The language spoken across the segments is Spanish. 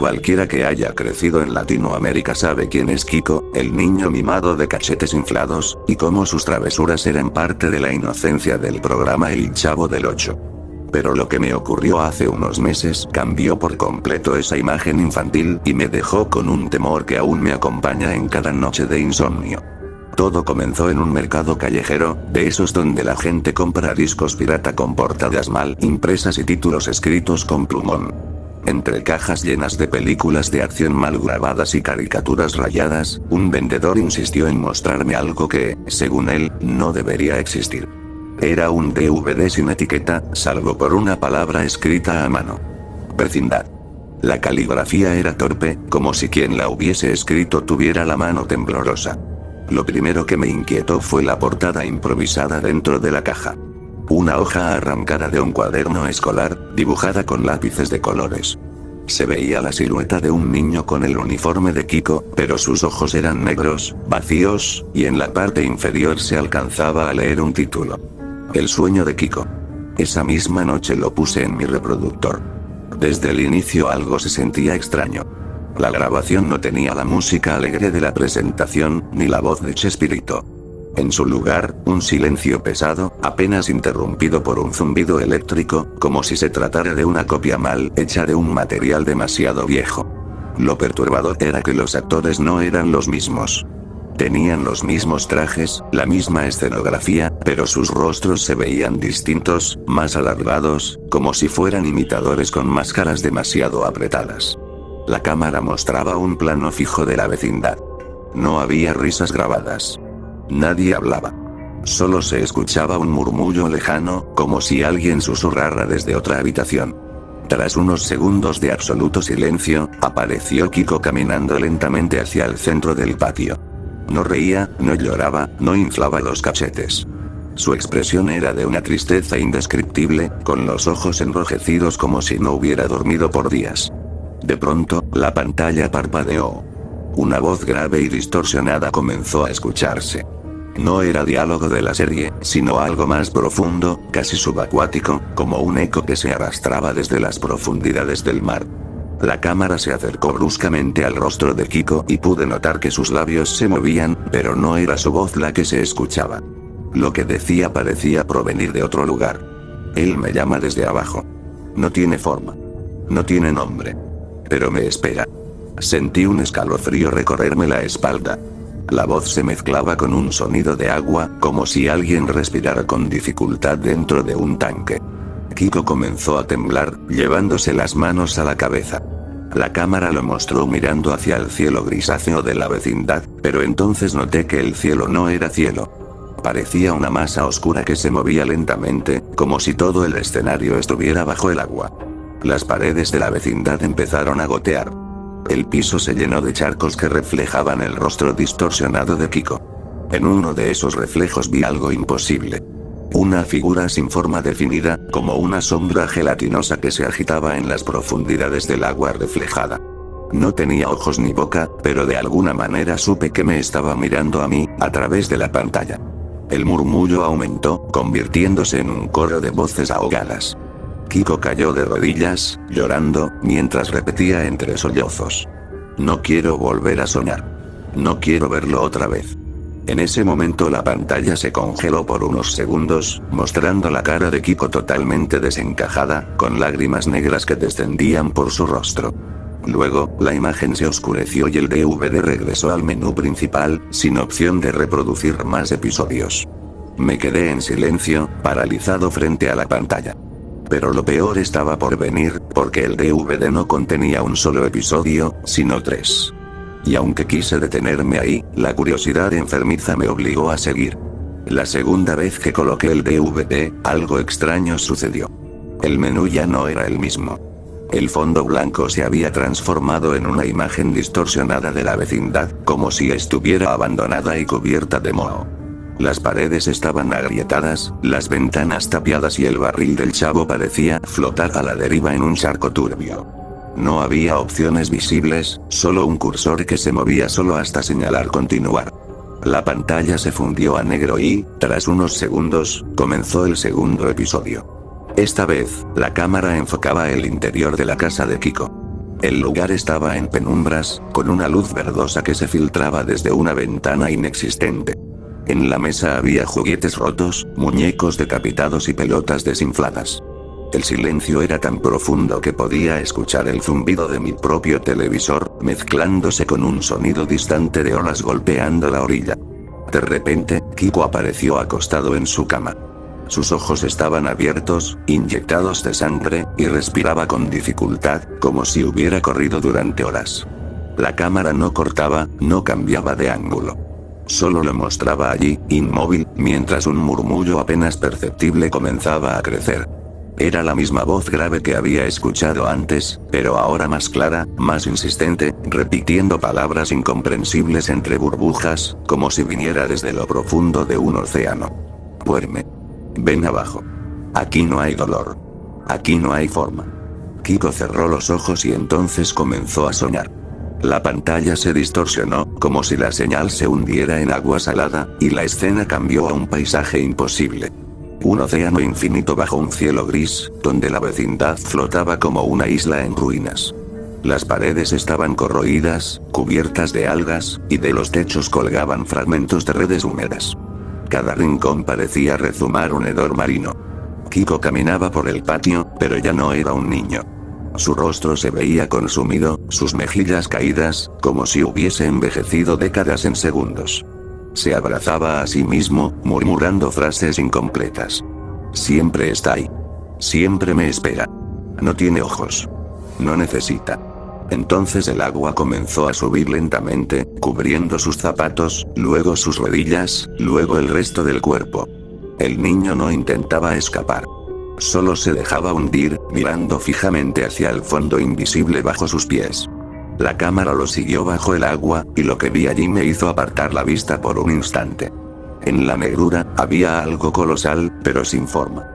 Cualquiera que haya crecido en Latinoamérica sabe quién es Kiko, el niño mimado de cachetes inflados, y cómo sus travesuras eran parte de la inocencia del programa El Chavo del Ocho. Pero lo que me ocurrió hace unos meses cambió por completo esa imagen infantil y me dejó con un temor que aún me acompaña en cada noche de insomnio. Todo comenzó en un mercado callejero, de esos donde la gente compra discos pirata con portadas mal impresas y títulos escritos con plumón. Entre cajas llenas de películas de acción mal grabadas y caricaturas rayadas, un vendedor insistió en mostrarme algo que, según él, no debería existir. Era un DVD sin etiqueta, salvo por una palabra escrita a mano. Vecindad. La caligrafía era torpe, como si quien la hubiese escrito tuviera la mano temblorosa. Lo primero que me inquietó fue la portada improvisada dentro de la caja. Una hoja arrancada de un cuaderno escolar, dibujada con lápices de colores. Se veía la silueta de un niño con el uniforme de Kiko, pero sus ojos eran negros, vacíos, y en la parte inferior se alcanzaba a leer un título. El sueño de Kiko. Esa misma noche lo puse en mi reproductor. Desde el inicio algo se sentía extraño. La grabación no tenía la música alegre de la presentación, ni la voz de Chespirito. En su lugar, un silencio pesado, apenas interrumpido por un zumbido eléctrico, como si se tratara de una copia mal hecha de un material demasiado viejo. Lo perturbador era que los actores no eran los mismos. Tenían los mismos trajes, la misma escenografía, pero sus rostros se veían distintos, más alargados, como si fueran imitadores con máscaras demasiado apretadas. La cámara mostraba un plano fijo de la vecindad. No había risas grabadas. Nadie hablaba. Solo se escuchaba un murmullo lejano, como si alguien susurrara desde otra habitación. Tras unos segundos de absoluto silencio, apareció Kiko caminando lentamente hacia el centro del patio. No reía, no lloraba, no inflaba los cachetes. Su expresión era de una tristeza indescriptible, con los ojos enrojecidos como si no hubiera dormido por días. De pronto, la pantalla parpadeó. Una voz grave y distorsionada comenzó a escucharse. No era diálogo de la serie, sino algo más profundo, casi subacuático, como un eco que se arrastraba desde las profundidades del mar. La cámara se acercó bruscamente al rostro de Kiko y pude notar que sus labios se movían, pero no era su voz la que se escuchaba. Lo que decía parecía provenir de otro lugar. Él me llama desde abajo. No tiene forma. No tiene nombre. Pero me espera. Sentí un escalofrío recorrerme la espalda. La voz se mezclaba con un sonido de agua, como si alguien respirara con dificultad dentro de un tanque. Kiko comenzó a temblar, llevándose las manos a la cabeza. La cámara lo mostró mirando hacia el cielo grisáceo de la vecindad, pero entonces noté que el cielo no era cielo. Parecía una masa oscura que se movía lentamente, como si todo el escenario estuviera bajo el agua. Las paredes de la vecindad empezaron a gotear. El piso se llenó de charcos que reflejaban el rostro distorsionado de Kiko. En uno de esos reflejos vi algo imposible. Una figura sin forma definida, como una sombra gelatinosa que se agitaba en las profundidades del agua reflejada. No tenía ojos ni boca, pero de alguna manera supe que me estaba mirando a mí, a través de la pantalla. El murmullo aumentó, convirtiéndose en un coro de voces ahogadas. Kiko cayó de rodillas, llorando, mientras repetía entre sollozos: "No quiero volver a soñar. No quiero verlo otra vez". En ese momento la pantalla se congeló por unos segundos, mostrando la cara de Kiko totalmente desencajada, con lágrimas negras que descendían por su rostro. Luego, la imagen se oscureció y el DVD regresó al menú principal, sin opción de reproducir más episodios. Me quedé en silencio, paralizado frente a la pantalla. Pero lo peor estaba por venir, porque el DVD no contenía un solo episodio, sino 3. Y aunque quise detenerme ahí, la curiosidad enfermiza me obligó a seguir. La segunda vez que coloqué el DVD, algo extraño sucedió. El menú ya no era el mismo. El fondo blanco se había transformado en una imagen distorsionada de la vecindad, como si estuviera abandonada y cubierta de moho. Las paredes estaban agrietadas, las ventanas tapiadas y el barril del Chavo parecía flotar a la deriva en un charco turbio. No había opciones visibles, solo un cursor que se movía solo hasta señalar continuar. La pantalla se fundió a negro y, tras unos segundos, comenzó el segundo episodio. Esta vez, la cámara enfocaba el interior de la casa de Kiko. El lugar estaba en penumbras, con una luz verdosa que se filtraba desde una ventana inexistente. En la mesa había juguetes rotos, muñecos decapitados y pelotas desinfladas. El silencio era tan profundo que podía escuchar el zumbido de mi propio televisor, mezclándose con un sonido distante de olas golpeando la orilla. De repente, Kiko apareció acostado en su cama. Sus ojos estaban abiertos, inyectados de sangre, y respiraba con dificultad, como si hubiera corrido durante horas. La cámara no cortaba, no cambiaba de ángulo. Solo lo mostraba allí, inmóvil, mientras un murmullo apenas perceptible comenzaba a crecer. Era la misma voz grave que había escuchado antes, pero ahora más clara, más insistente, repitiendo palabras incomprensibles entre burbujas, como si viniera desde lo profundo de un océano. Duerme. Ven abajo. Aquí no hay dolor. Aquí no hay forma. Kiko cerró los ojos y entonces comenzó a soñar. La pantalla se distorsionó, como si la señal se hundiera en agua salada, y la escena cambió a un paisaje imposible. Un océano infinito bajo un cielo gris, donde la vecindad flotaba como una isla en ruinas. Las paredes estaban corroídas, cubiertas de algas, y de los techos colgaban fragmentos de redes húmedas. Cada rincón parecía rezumar un hedor marino. Kiko caminaba por el patio, pero ya no era un niño. Su rostro se veía consumido, sus mejillas caídas, como si hubiese envejecido décadas en segundos. Se abrazaba a sí mismo, murmurando frases incompletas. Siempre está ahí. Siempre me espera. No tiene ojos. No necesita. Entonces el agua comenzó a subir lentamente, cubriendo sus zapatos, luego sus rodillas, luego el resto del cuerpo. El niño no intentaba escapar. Solo se dejaba hundir, mirando fijamente hacia el fondo invisible bajo sus pies. La cámara lo siguió bajo el agua, y lo que vi allí me hizo apartar la vista por un instante. En la negrura, había algo colosal, pero sin forma.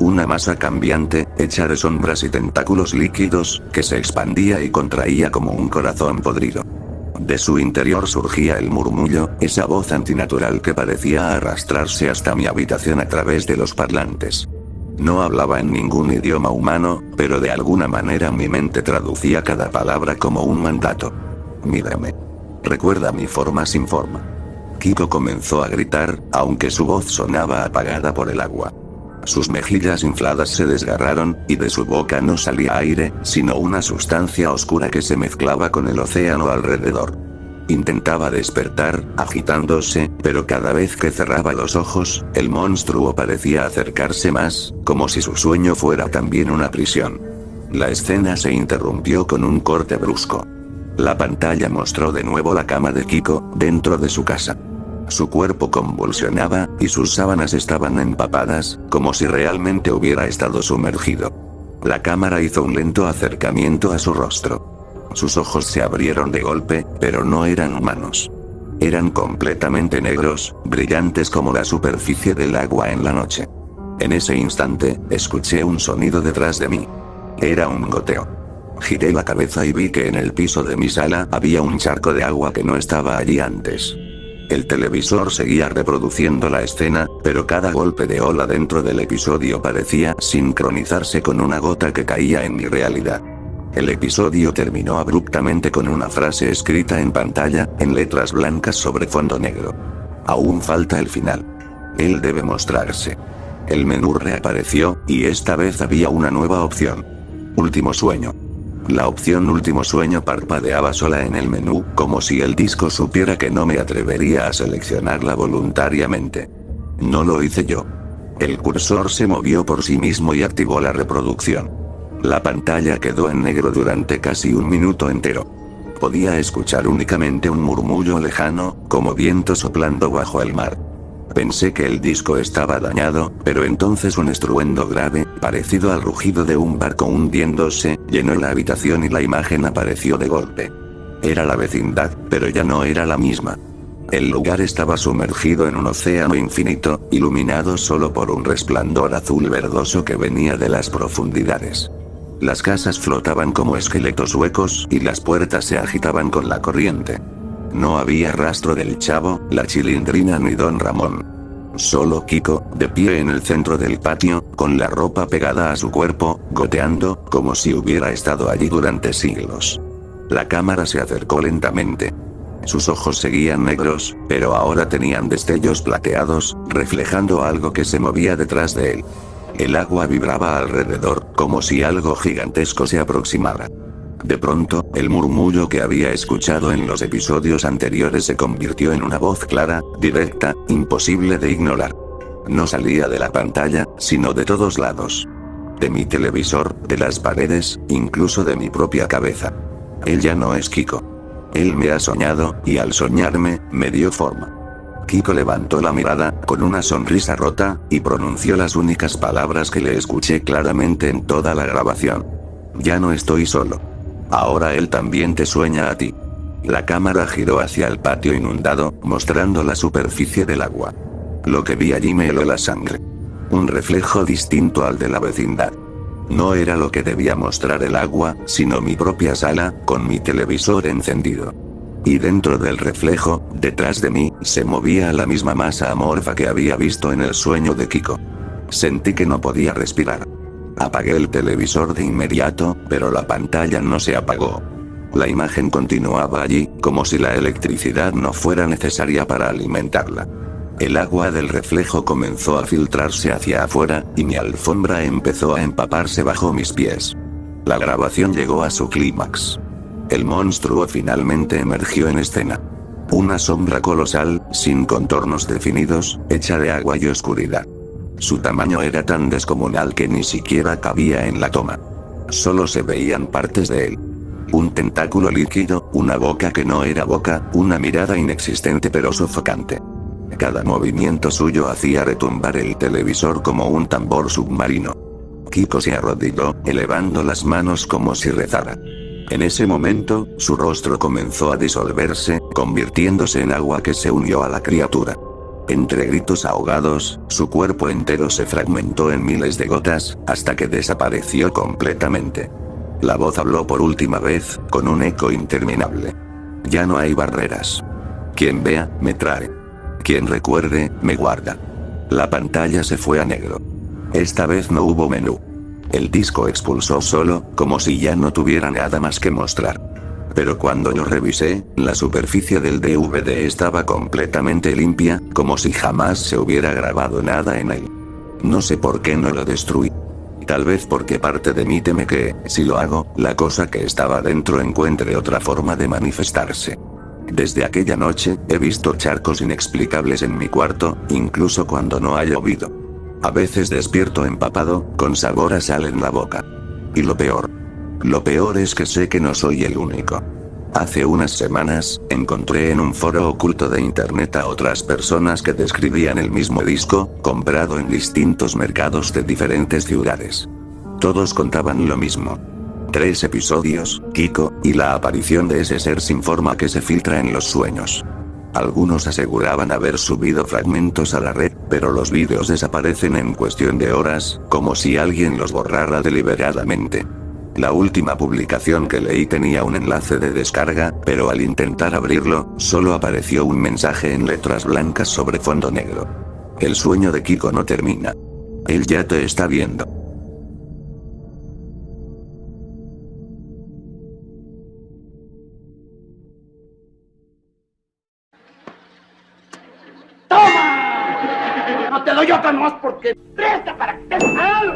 Una masa cambiante, hecha de sombras y tentáculos líquidos, que se expandía y contraía como un corazón podrido. De su interior surgía el murmullo, esa voz antinatural que parecía arrastrarse hasta mi habitación a través de los parlantes. No hablaba en ningún idioma humano, pero de alguna manera mi mente traducía cada palabra como un mandato. Mírame. Recuerda mi forma sin forma. Kiko comenzó a gritar, aunque su voz sonaba apagada por el agua. Sus mejillas infladas se desgarraron, y de su boca no salía aire, sino una sustancia oscura que se mezclaba con el océano alrededor. Intentaba despertar, agitándose, pero cada vez que cerraba los ojos, el monstruo parecía acercarse más, como si su sueño fuera también una prisión. La escena se interrumpió con un corte brusco. La pantalla mostró de nuevo la cama de Kiko, dentro de su casa. Su cuerpo convulsionaba, y sus sábanas estaban empapadas, como si realmente hubiera estado sumergido. La cámara hizo un lento acercamiento a su rostro. Sus ojos se abrieron de golpe, pero no eran humanos. Eran completamente negros, brillantes como la superficie del agua en la noche. En ese instante, escuché un sonido detrás de mí. Era un goteo. Giré la cabeza y vi que en el piso de mi sala había un charco de agua que no estaba allí antes. El televisor seguía reproduciendo la escena, pero cada golpe de ola dentro del episodio parecía sincronizarse con una gota que caía en mi realidad. El episodio terminó abruptamente con una frase escrita en pantalla, en letras blancas sobre fondo negro. Aún falta el final. Él debe mostrarse. El menú reapareció, y esta vez había una nueva opción. Último sueño. La opción último sueño parpadeaba sola en el menú, como si el disco supiera que no me atrevería a seleccionarla voluntariamente. No lo hice yo. El cursor se movió por sí mismo y activó la reproducción. La pantalla quedó en negro durante casi un minuto entero. Podía escuchar únicamente un murmullo lejano, como viento soplando bajo el mar. Pensé que el disco estaba dañado, pero entonces un estruendo grave, parecido al rugido de un barco hundiéndose, llenó la habitación y la imagen apareció de golpe. Era la vecindad, pero ya no era la misma. El lugar estaba sumergido en un océano infinito, iluminado solo por un resplandor azul verdoso que venía de las profundidades. Las casas flotaban como esqueletos huecos y las puertas se agitaban con la corriente. No había rastro del Chavo, la Chilindrina ni Don Ramón. Solo Kiko, de pie en el centro del patio, con la ropa pegada a su cuerpo, goteando, como si hubiera estado allí durante siglos. La cámara se acercó lentamente. Sus ojos seguían negros, pero ahora tenían destellos plateados, reflejando algo que se movía detrás de él. El agua vibraba alrededor, como si algo gigantesco se aproximara. De pronto, el murmullo que había escuchado en los episodios anteriores se convirtió en una voz clara, directa, imposible de ignorar. No salía de la pantalla, sino de todos lados. De mi televisor, de las paredes, incluso de mi propia cabeza. Él ya no es Kiko. Él me ha soñado, y al soñarme, me dio forma. Kiko levantó la mirada, con una sonrisa rota, y pronunció las únicas palabras que le escuché claramente en toda la grabación. Ya no estoy solo. Ahora él también te sueña a ti. La cámara giró hacia el patio inundado, mostrando la superficie del agua. Lo que vi allí me heló la sangre. Un reflejo distinto al de la vecindad. No era lo que debía mostrar el agua, sino mi propia sala, con mi televisor encendido. Y dentro del reflejo, detrás de mí, se movía la misma masa amorfa que había visto en el sueño de Kiko. Sentí que no podía respirar. Apagué el televisor de inmediato, pero la pantalla no se apagó. La imagen continuaba allí, como si la electricidad no fuera necesaria para alimentarla. El agua del reflejo comenzó a filtrarse hacia afuera, y mi alfombra empezó a empaparse bajo mis pies. La grabación llegó a su clímax. El monstruo finalmente emergió en escena. Una sombra colosal, sin contornos definidos, hecha de agua y oscuridad. Su tamaño era tan descomunal que ni siquiera cabía en la toma. Solo se veían partes de él. Un tentáculo líquido, una boca que no era boca, una mirada inexistente pero sofocante. Cada movimiento suyo hacía retumbar el televisor como un tambor submarino. Kiko se arrodilló, elevando las manos como si rezara. En ese momento, su rostro comenzó a disolverse, convirtiéndose en agua que se unió a la criatura. Entre gritos ahogados, su cuerpo entero se fragmentó en miles de gotas, hasta que desapareció completamente. La voz habló por última vez, con un eco interminable. Ya no hay barreras. Quien vea, me trae. Quien recuerde, me guarda. La pantalla se fue a negro. Esta vez no hubo menú. El disco expulsó solo, como si ya no tuviera nada más que mostrar. Pero cuando lo revisé, la superficie del DVD estaba completamente limpia, como si jamás se hubiera grabado nada en él. No sé por qué no lo destruí. Tal vez porque parte de mí teme que, si lo hago, la cosa que estaba dentro encuentre otra forma de manifestarse. Desde aquella noche, he visto charcos inexplicables en mi cuarto, incluso cuando no ha llovido. A veces despierto empapado, con sabor a sal en la boca. Y lo peor es que sé que no soy el único. Hace unas semanas, encontré en un foro oculto de internet a otras personas que describían el mismo disco, comprado en distintos mercados de diferentes ciudades. Todos contaban lo mismo. 3 episodios, Kiko, y la aparición de ese ser sin forma que se filtra en los sueños. Algunos aseguraban haber subido fragmentos a la red, pero los vídeos desaparecen en cuestión de horas, como si alguien los borrara deliberadamente. La última publicación que leí tenía un enlace de descarga, pero al intentar abrirlo, solo apareció un mensaje en letras blancas sobre fondo negro. El sueño de Kiko no termina. Él ya te está viendo. ¡Toma! No te doy otra nomás porque presta para que te algo.